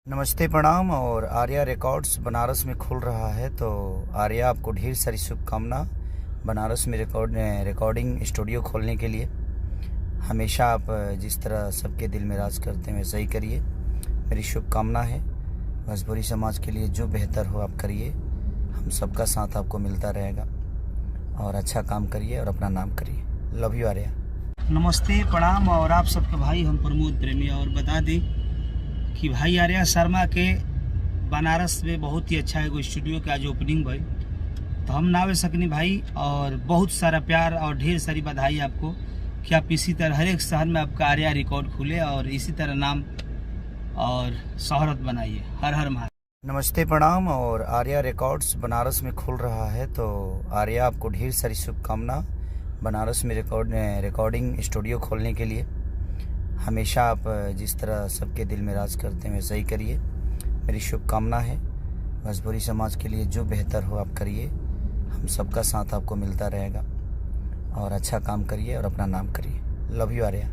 नमस्ते प्रणाम। और आर्या रिकॉर्ड्स बनारस में खुल रहा है, तो आर्या आपको ढेर सारी शुभकामना बनारस में रिकॉर्डिंग स्टूडियो खोलने के लिए। हमेशा आप जिस तरह सबके दिल में राज करते हैं वैसा ही करिए, मेरी शुभकामना है। भोजपुरी समाज के लिए जो बेहतर हो आप करिए, हम सबका साथ आपको मिलता रहेगा। और अच्छा काम करिए और अपना नाम करिए। Love you Arya. नमस्ते प्रणाम। और आप सबके भाई हम प्रमोद प्रेमी। और बता दें कि भाई आर्या शर्मा के बनारस में बहुत ही अच्छा एगो स्टूडियो के आज ओपनिंग भाई, तो हम ना आवे सकनी भाई। और बहुत सारा प्यार और ढेर सारी बधाई आपको कि आप इसी तरह हर एक शहर में आपका आर्या रिकॉर्ड खुले और इसी तरह नाम और शोहरत बनाइए। हर हर महादेव। नमस्ते प्रणाम। और आर्या रिकॉर्ड्स बनारस में खुल रहा है, तो आर्या आपको ढेर सारी शुभकामना बनारस में रिकॉर्डिंग स्टूडियो खोलने के लिए। हमेशा आप जिस तरह सबके दिल में राज करते हैं वैसा ही करिए, मेरी शुभकामना है। भोजपुरी समाज के लिए जो बेहतर हो आप करिए, हम सबका साथ आपको मिलता रहेगा। और अच्छा काम करिए और अपना नाम करिए। Love you Arya.